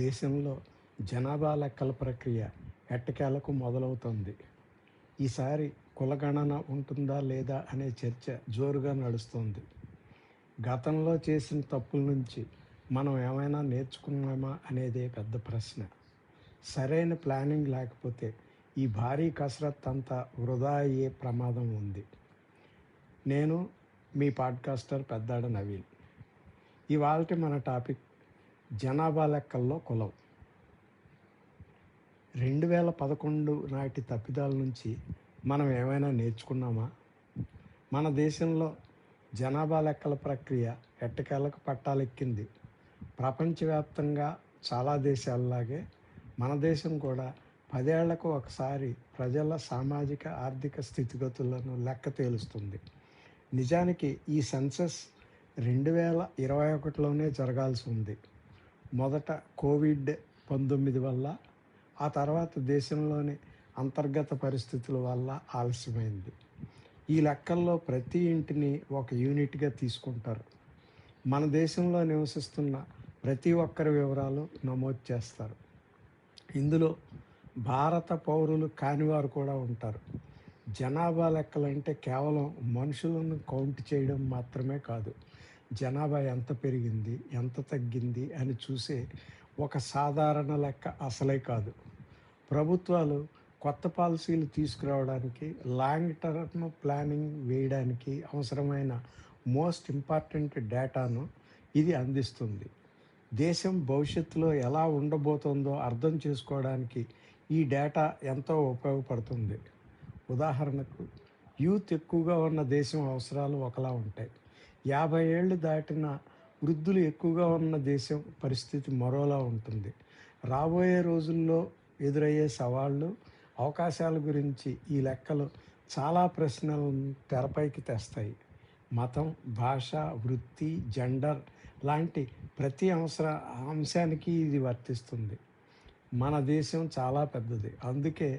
దేశంలో జనాభా లెక్కల ప్రక్రియ ఎట్టకేలకు మొదలవుతోంది. ఈసారి కులగణన ఉంటుందా లేదా అనే చర్చ జోరుగా నడుస్తోంది. గతంలో చేసిన తప్పుల నుంచి మనం ఏమైనా నేర్చుకున్నామా అనేదే పెద్ద ప్రశ్న. సరైన ప్లానింగ్ లేకపోతే ఈ భారీ కసరత్తు అంతా వృధా అయ్యే ప్రమాదం ఉంది. నేను మీ పాడ్కాస్టర్ పెద్దాడ నవీన్. ఇవాల్టి మన టాపిక్ జనాభా లెక్కల్లో కులం. 2011 నాటి తప్పిదాల నుంచి మనం ఏమైనా నేర్చుకున్నామా? మన దేశంలో జనాభా లెక్కల ప్రక్రియ ఎట్టకేలకు పట్టాలెక్కింది. ప్రపంచవ్యాప్తంగా చాలా దేశాల్లాగే మన దేశం కూడా 10 ఏళ్లకు ఒకసారి ప్రజల సామాజిక ఆర్థిక స్థితిగతులను లెక్క తేలుస్తుంది. నిజానికి ఈ సెన్సస్ 2021లోనే జరగాల్సి ఉంది. మొదట కోవిడ్-19 వల్ల, ఆ తర్వాత దేశంలోని అంతర్గత పరిస్థితుల వల్ల ఆలస్యమైంది. ఈ లెక్కల్లో ప్రతి ఇంటిని ఒక యూనిట్గా తీసుకుంటారు. మన దేశంలో నివసిస్తున్న ప్రతి ఒక్కరి వివరాలు నమోదు చేస్తారు. ఇందులో భారత పౌరులు కానివారు కూడా ఉంటారు. జనాభా లెక్కలంటే కేవలం మనుషులను కౌంట్ చేయడం మాత్రమే కాదు, జనాభా ఎంత పెరిగింది, ఎంత తగ్గింది అని చూసే ఒక సాధారణ లెక్క అసలే కాదు. ప్రభుత్వాలు కొత్త పాలసీలు తీసుకురావడానికి, లాంగ్ టర్మ్ ప్లానింగ్ వేయడానికి అవసరమైన మోస్ట్ ఇంపార్టెంట్ డేటాను ఇది అందిస్తుంది. దేశం భవిష్యత్తులో ఎలా ఉండబోతోందో అర్థం చేసుకోవడానికి ఈ డేటా ఎంతో ఉపయోగపడుతుంది. ఉదాహరణకు, యూత్ ఎక్కువగా ఉన్న దేశం అవసరాలు ఒకలా ఉంటాయి. 50 ఏళ్ళు దాటిన వృద్ధులు ఎక్కువగా ఉన్న దేశం పరిస్థితి మరోలా ఉంటుంది. రాబోయే రోజుల్లో ఎదురయ్యే సవాళ్ళు, అవకాశాల గురించి ఈ లెక్కలు చాలా ప్రశ్నలను తెరపైకి తెస్తాయి. మతం, భాష, వృత్తి, జెండర్ లాంటి ప్రతి అంశానికి ఇది వర్తిస్తుంది. మన దేశం చాలా పెద్దది, అందుకే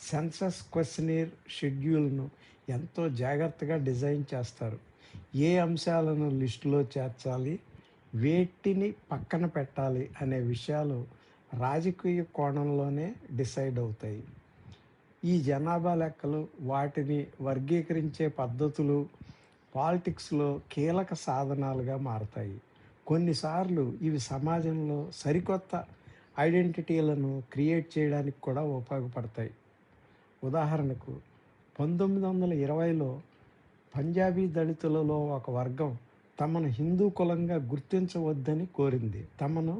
సెన్సస్ క్వెషనీర్ షెడ్యూల్ను ఎంతో జాగ్రత్తగా డిజైన్ చేస్తారు. ఏ అంశాలను లిస్టులో చేర్చాలి, వేటిని పక్కన పెట్టాలి అనే విషయాలు రాజకీయ కోణంలోనే డిసైడ్ అవుతాయి. ఈ జనాభా లెక్కలు, వాటిని వర్గీకరించే పద్ధతులు పాలిటిక్స్లో కీలక సాధనాలుగా మారతాయి. కొన్నిసార్లు ఇవి సమాజంలో సరికొత్త ఐడెంటిటీలను క్రియేట్ చేయడానికి కూడా ఉపయోగపడతాయి. ఉదాహరణకు, 1920లో పంజాబీ దళితులలో ఒక వర్గం తమను హిందూ కులంగా గుర్తించవద్దని కోరింది. తమను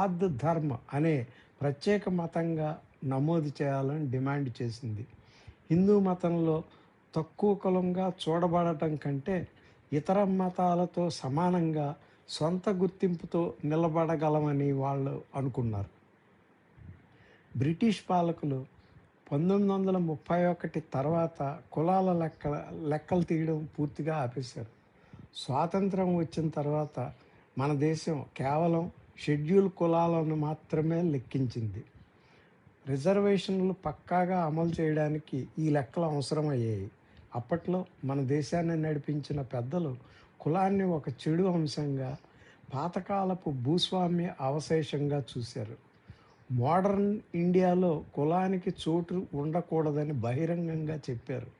ఆద్ ధర్మ అనే ప్రత్యేక మతంగా నమోదు చేయాలని డిమాండ్ చేసింది. హిందూ మతంలో తక్కువ కులంగా చూడబడటం కంటే ఇతర మతాలతో సమానంగా సొంత గుర్తింపుతో నిలబడగలమని వాళ్ళు అనుకున్నారు. బ్రిటిష్ పాలకులు 1931 తర్వాత కులాల లెక్కలు తీయడం పూర్తిగా ఆపేశారు. స్వాతంత్రం వచ్చిన తర్వాత మన దేశం కేవలం షెడ్యూల్ కులాలను మాత్రమే లెక్కించింది. రిజర్వేషన్లు పక్కాగా అమలు చేయడానికి ఈ లెక్కలు అవసరమయ్యాయి. అప్పట్లో మన దేశాన్ని నడిపించిన పెద్దలు కులాన్ని ఒక చెడు అంశంగా, పాతకాలపు భూస్వామ్య అవశేషంగా చూశారు. మోడర్న్ ఇండియాలో కులానికి చోటు ఉండకూడదని బహిరంగంగా చెప్పారు.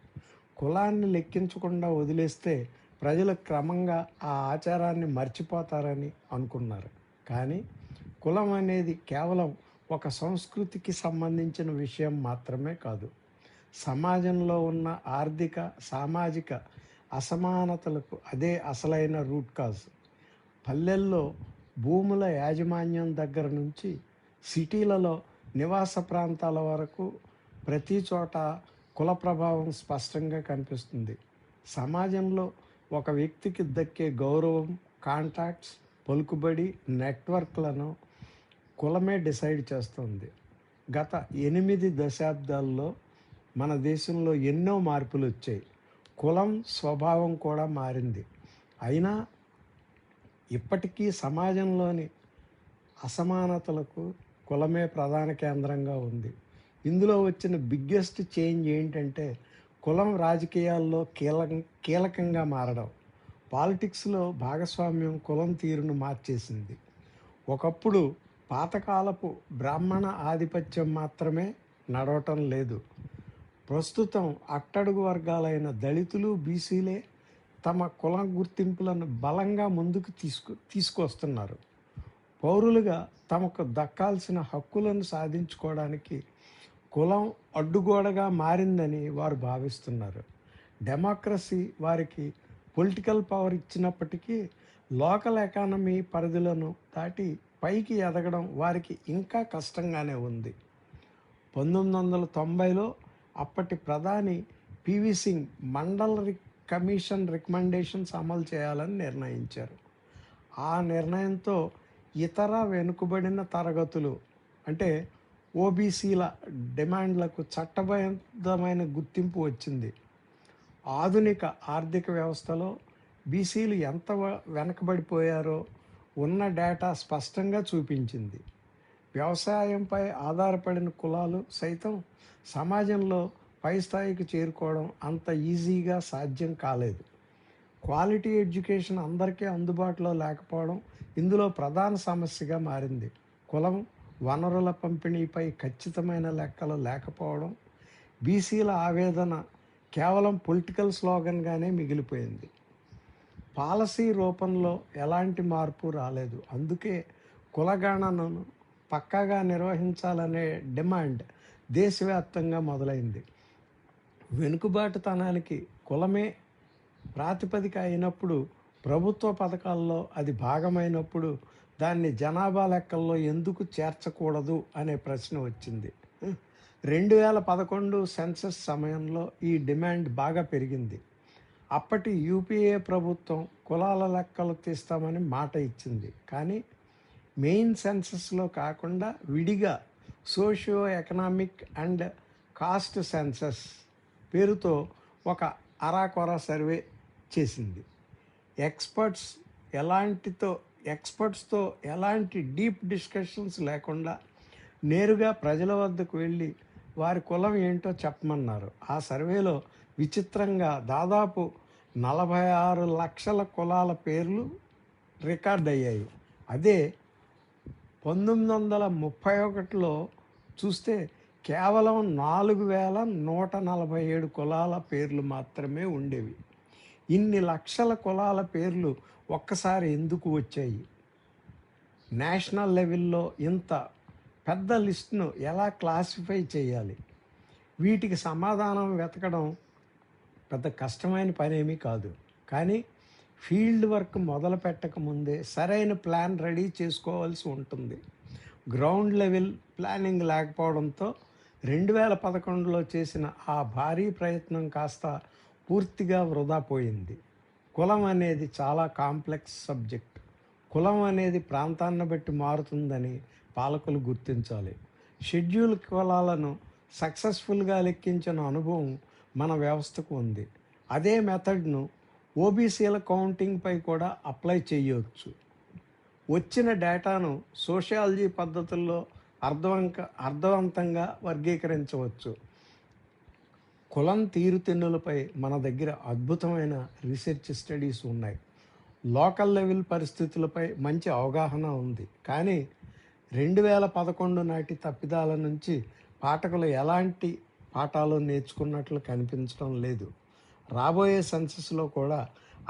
కులాన్ని లెక్కించకుండా వదిలేస్తే ప్రజలు క్రమంగా ఆ ఆచారాన్ని మర్చిపోతారని అనుకున్నారు. కానీ కులం అనేది కేవలం ఒక సంస్కృతికి సంబంధించిన విషయం మాత్రమే కాదు. సమాజంలో ఉన్న ఆర్థిక, సామాజిక అసమానతలకు అదే అసలైన రూట్ కాజ్. పల్లెల్లో భూముల యాజమాన్యం దగ్గర నుంచి సిటీలలో నివాస ప్రాంతాల వరకు ప్రతి చోట కుల ప్రభావం స్పష్టంగా కనిపిస్తుంది. సమాజంలో ఒక వ్యక్తికి దక్కే గౌరవం, కాంటాక్ట్స్, పలుకుబడి, నెట్వర్క్లను కులమే డిసైడ్ చేస్తుంది. గత 8 దశాబ్దాల్లో మన దేశంలో ఎన్నో మార్పులు వచ్చాయి. కులం స్వభావం కూడా మారింది. అయినా ఇప్పటికీ సమాజంలోని అసమానతలకు కులమే ప్రధాన కేంద్రంగా ఉంది. ఇందులో వచ్చిన బిగ్గెస్ట్ చేంజ్ ఏంటంటే కులం రాజకీయాల్లో కీలకంగా మారడం. పాలిటిక్స్లో భాగస్వామ్యం కులం తీరును మార్చేసింది. ఒకప్పుడు పాతకాలపు బ్రాహ్మణ ఆధిపత్యం మాత్రమే నడవటం లేదు. ప్రస్తుతం అట్టడుగు వర్గాలైన దళితులు, బీసీలే తమ కుల గుర్తింపులను బలంగా ముందుకు తీసుకొస్తున్నారు. పౌరులుగా తమకు దక్కాల్సిన హక్కులను సాధించుకోవడానికి కులం అడ్డుగోడగా మారిందని వారు భావిస్తున్నారు. డెమోక్రసీ వారికి పొలిటికల్ పవర్ ఇచ్చినప్పటికీ లోకల్ ఎకానమీ పరిధులను దాటి పైకి ఎదగడం వారికి ఇంకా కష్టంగానే ఉంది. 1990లో అప్పటి ప్రధాని PV Singh mandal commission recommendations అమలు చేయాలని నిర్ణయించారు. ఆ నిర్ణయంతో ఇతర వెనుకబడిన తరగతులు అంటే ఓబీసీల డిమాండ్లకు చట్టబద్ధమైన గుర్తింపు వచ్చింది. ఆధునిక ఆర్థిక వ్యవస్థలో బీసీలు ఎంత వెనకబడిపోయారో ఉన్న డేటా స్పష్టంగా చూపించింది. వ్యవసాయంపై ఆధారపడిన కులాలు సైతం సమాజంలో పై స్థాయికి చేరుకోవడం అంత ఈజీగా సాధ్యం కాలేదు. క్వాలిటీ ఎడ్యుకేషన్ అందరికీ అందుబాటులో లేకపోవడం ఇందులో ప్రధాన సమస్యగా మారింది. కులం, వనరుల పంపిణీపై ఖచ్చితమైన లెక్కలు లేకపోవడం, బీసీల ఆవేదన కేవలం పొలిటికల్ స్లోగన్గానే మిగిలిపోయింది. పాలసీ రూపంలో ఎలాంటి మార్పు రాలేదు. అందుకే కులగణనను పక్కాగా నిర్వహించాలనే డిమాండ్ దేశవ్యాప్తంగా మొదలైంది. వెనుకబాటుతనానికి కులమే ప్రాతిపదిక అయినప్పుడు, ప్రభుత్వ పథకాల్లో అది భాగమైనప్పుడు దాన్ని జనాభా లెక్కల్లో ఎందుకు చేర్చకూడదు అనే ప్రశ్న వచ్చింది. 2011 సెన్సస్ సమయంలో ఈ డిమాండ్ బాగా పెరిగింది. అప్పటి యూపీఏ ప్రభుత్వం కులాల లెక్కలు తీస్తామని మాట ఇచ్చింది. కానీ మెయిన్ సెన్సస్లో కాకుండా విడిగా socio economic and cost census పేరుతో ఒక అరాకొర సర్వే చేసింది. ఎక్స్పర్ట్స్తో ఎలాంటి డీప్ డిస్కషన్స్ లేకుండా నేరుగా ప్రజల వద్దకు వెళ్ళి వారి కులం ఏంటో చెప్పమన్నారు. ఆ సర్వేలో విచిత్రంగా దాదాపు 46 లక్షల కులాల పేర్లు రికార్డ్ అయ్యాయి. అదే 1931లో చూస్తే కేవలం 4147 కులాల పేర్లు మాత్రమే ఉండేవి. ఇన్ని లక్షల కులాల పేర్లు ఒక్కసారి ఎందుకు వచ్చాయి? నేషనల్ లెవెల్లో ఇంత పెద్ద లిస్టును ఎలా క్లాసిఫై చేయాలి? వీటికి సమాధానం వెతకడం పెద్ద కష్టమైన పనేమీ కాదు. కానీ ఫీల్డ్ వర్క్ మొదలు పెట్టకముందే సరైన ప్లాన్ రెడీ చేసుకోవాల్సి ఉంటుంది. గ్రౌండ్ లెవెల్ ప్లానింగ్ లేకపోవడంతో 2011లో చేసిన ఆ భారీ ప్రయత్నం కాస్త పూర్తిగా వృధా పోయింది. కులం అనేది చాలా కాంప్లెక్స్ సబ్జెక్ట్. కులం అనేది ప్రాంతాన్ని బట్టి మారుతుందని పాలకులు గుర్తించాలి. షెడ్యూల్ కులాలను సక్సెస్ఫుల్గా లెక్కించిన అనుభవం మన వ్యవస్థకు ఉంది. అదే మెథడ్ను ఓబీసీల కౌంటింగ్పై కూడా అప్లై చేయవచ్చు. వచ్చిన డేటాను సోషియాలజీ పద్ధతుల్లో అర్థవంతంగా వర్గీకరించవచ్చు. కులం తీరుతెన్నులపై మన దగ్గర అద్భుతమైన రీసెర్చ్ స్టడీస్ ఉన్నాయి. లోకల్ లెవెల్ పరిస్థితులపై మంచి అవగాహన ఉంది. కానీ 2011 నాటి తప్పిదాల నుంచి పాఠకులు ఎలాంటి పాఠాలు నేర్చుకున్నట్లు కనిపించడం లేదు. రాబోయే సెన్సస్లో కూడా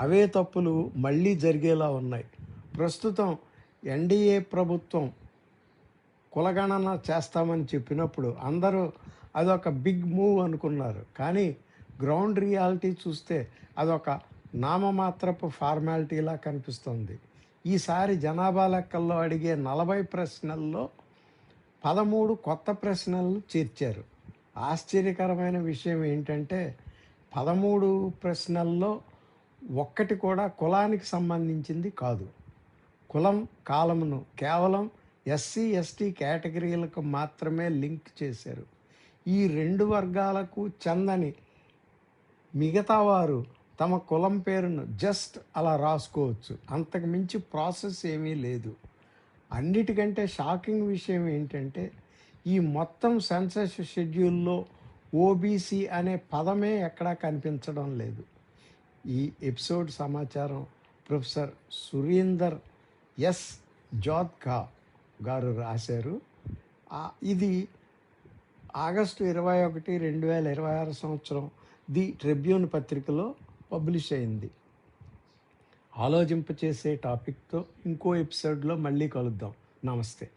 అవే తప్పులు మళ్ళీ జరిగేలా ఉన్నాయి. ప్రస్తుతం ఎన్డీఏ ప్రభుత్వం కులగణన చేస్తామని చెప్పినప్పుడు అందరూ అదొక బిగ్ మూవ్ అనుకున్నారు. కానీ గ్రౌండ్ రియాలిటీ చూస్తే అదొక నామమాత్రపు ఫార్మాలిటీలా కనిపిస్తుంది. ఈసారి జనాభా లెక్కల్లో అడిగే 40 ప్రశ్నల్లో 13 కొత్త ప్రశ్నలు చేర్చారు. ఆశ్చర్యకరమైన విషయం ఏంటంటే 13 ప్రశ్నల్లో ఒక్కటి కూడా కులానికి సంబంధించింది కాదు. కులం కాలమును కేవలం ఎస్సీ, ఎస్టీ కేటగిరీలకు మాత్రమే లింక్ చేశారు. ఈ 2 వర్గాలకు చెందని మిగతా వారు తమ కులం పేరును జస్ట్ అలా రాసుకోవచ్చు. అంతకు మించి ప్రాసెస్ ఏమీ లేదు. అన్నిటికంటే షాకింగ్ విషయం ఏంటంటే ఈ మొత్తం సెన్సస్ షెడ్యూల్లో ఓబీసీ అనే పదమే ఎక్కడా కనిపించడం లేదు. ఈ ఎపిసోడ్ సమాచారం ప్రొఫెసర్ సురీందర్ ఎస్ జాద్కా గారు రాశారు. ఇది ఆగస్టు 21, 2026 సంవత్సరం ది ట్రిబ్యూన్ పత్రికలో పబ్లిష్ అయింది. ఆలోచింపచేసే టాపిక్తో ఇంకో ఎపిసోడ్లో మళ్ళీ కలుద్దాం. నమస్తే.